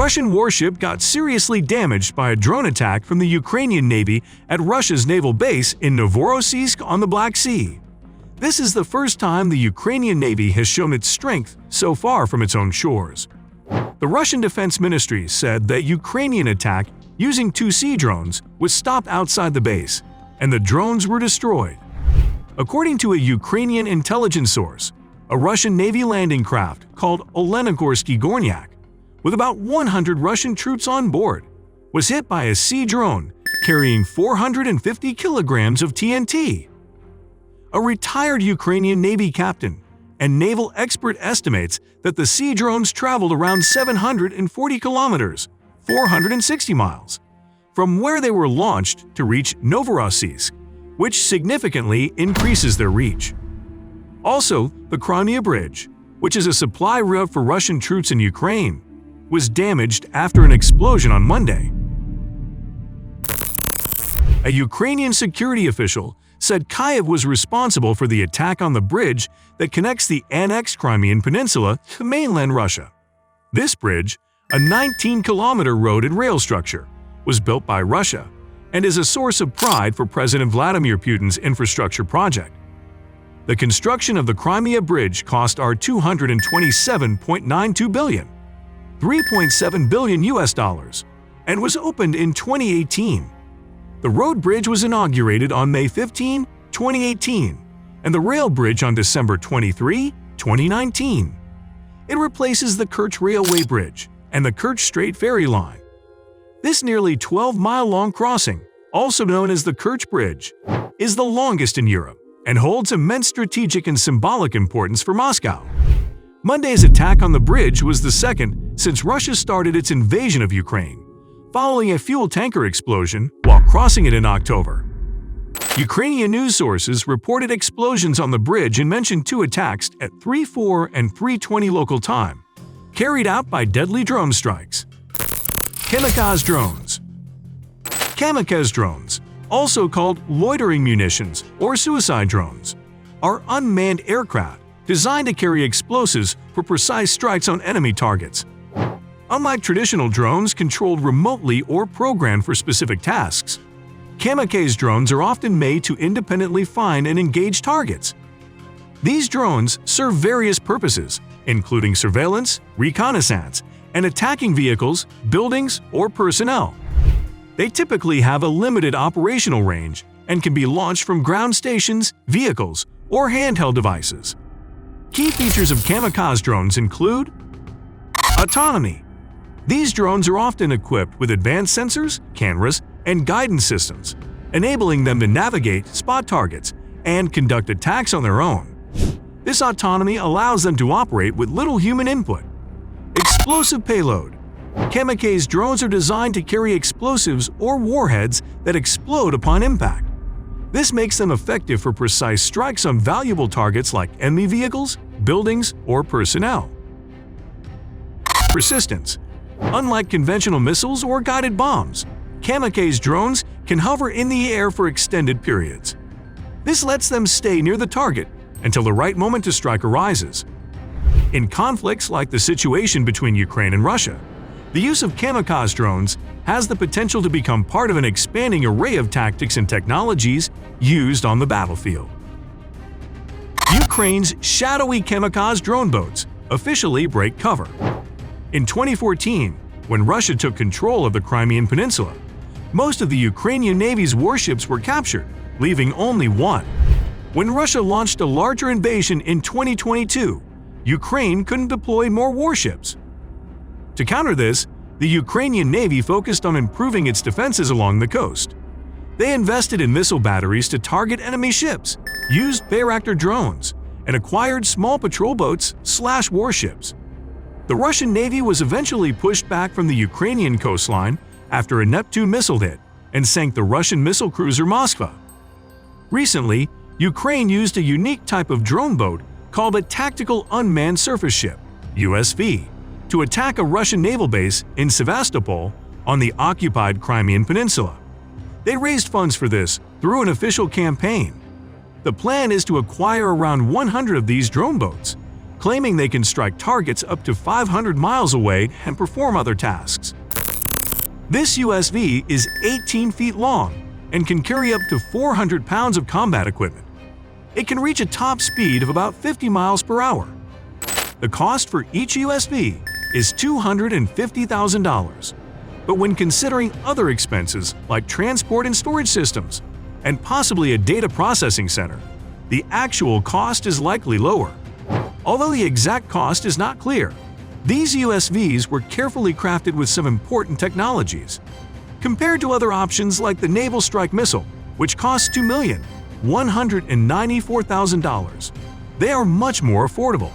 Russian warship got seriously damaged by a drone attack from the Ukrainian Navy at Russia's naval base in Novorossiysk on the Black Sea. This is the first time the Ukrainian Navy has shown its strength so far from its own shores. The Russian Defense Ministry said that Ukrainian attack using 2 sea drones was stopped outside the base, and the drones were destroyed. According to a Ukrainian intelligence source, a Russian Navy landing craft called Olenigorsky Gornyak, with about 100 Russian troops on board, was hit by a sea drone carrying 450 kilograms of TNT. A retired Ukrainian Navy captain and naval expert estimates that the sea drones traveled around 740 kilometers, 460 miles, from where they were launched to reach Novorossiysk, which significantly increases their reach. Also, the Crimea Bridge, which is a supply route for Russian troops in Ukraine, was damaged after an explosion on Monday. A Ukrainian security official said Kyiv was responsible for the attack on the bridge that connects the annexed Crimean Peninsula to mainland Russia. This bridge, a 19-kilometer road and rail structure, was built by Russia and is a source of pride for President Vladimir Putin's infrastructure project. The construction of the Crimea Bridge cost our $227.92 billion, $3.7 billion US, and was opened in 2018. The road bridge was inaugurated on May 15, 2018, and the rail bridge on December 23, 2019. It replaces the Kerch Railway Bridge and the Kerch Strait Ferry Line. This nearly 12-mile-long crossing, also known as the Kerch Bridge, is the longest in Europe and holds immense strategic and symbolic importance for Moscow. Monday's attack on the bridge was the second since Russia started its invasion of Ukraine, following a fuel tanker explosion while crossing it in October. Ukrainian news sources reported explosions on the bridge and mentioned 2 attacks at 3:04 and 3:20 local time, carried out by deadly drone strikes. Kamikaze drones. Kamikaze drones, also called loitering munitions or suicide drones, are unmanned aircraft designed to carry explosives for precise strikes on enemy targets. Unlike traditional drones controlled remotely or programmed for specific tasks, Kamikaze drones are often made to independently find and engage targets. These drones serve various purposes, including surveillance, reconnaissance, and attacking vehicles, buildings, or personnel. They typically have a limited operational range and can be launched from ground stations, vehicles, or handheld devices. Key features of kamikaze drones include autonomy. These drones are often equipped with advanced sensors, cameras, and guidance systems, enabling them to navigate, spot targets, and conduct attacks on their own. This autonomy allows them to operate with little human input. Explosive payload. Kamikaze drones are designed to carry explosives or warheads that explode upon impact. This makes them effective for precise strikes on valuable targets like enemy vehicles, buildings, or personnel. Persistence. Unlike conventional missiles or guided bombs, kamikaze drones can hover in the air for extended periods. This lets them stay near the target until the right moment to strike arises. In conflicts like the situation between Ukraine and Russia, the use of kamikaze drones has the potential to become part of an expanding array of tactics and technologies used on the battlefield. Ukraine's shadowy kamikaze drone boats officially break cover. In 2014, when Russia took control of the Crimean Peninsula, most of the Ukrainian Navy's warships were captured, leaving only one. When Russia launched a larger invasion in 2022, Ukraine couldn't deploy more warships. To counter this, the Ukrainian Navy focused on improving its defenses along the coast. They invested in missile batteries to target enemy ships, used Bayraktar drones, and acquired small patrol boats/warships. The Russian Navy was eventually pushed back from the Ukrainian coastline after a Neptune missile hit and sank the Russian missile cruiser Moskva. Recently, Ukraine used a unique type of drone boat called a Tactical Unmanned Surface Ship (USV) to attack a Russian naval base in Sevastopol on the occupied Crimean Peninsula. They raised funds for this through an official campaign. The plan is to acquire around 100 of these drone boats, claiming they can strike targets up to 500 miles away and perform other tasks. This USV is 18 feet long and can carry up to 400 pounds of combat equipment. It can reach a top speed of about 50 miles per hour. The cost for each USV is $250,000. But when considering other expenses like transport and storage systems, and possibly a data processing center, the actual cost is likely lower. Although the exact cost is not clear, these USVs were carefully crafted with some important technologies. Compared to other options like the Naval Strike Missile, which costs $2,194,000, they are much more affordable.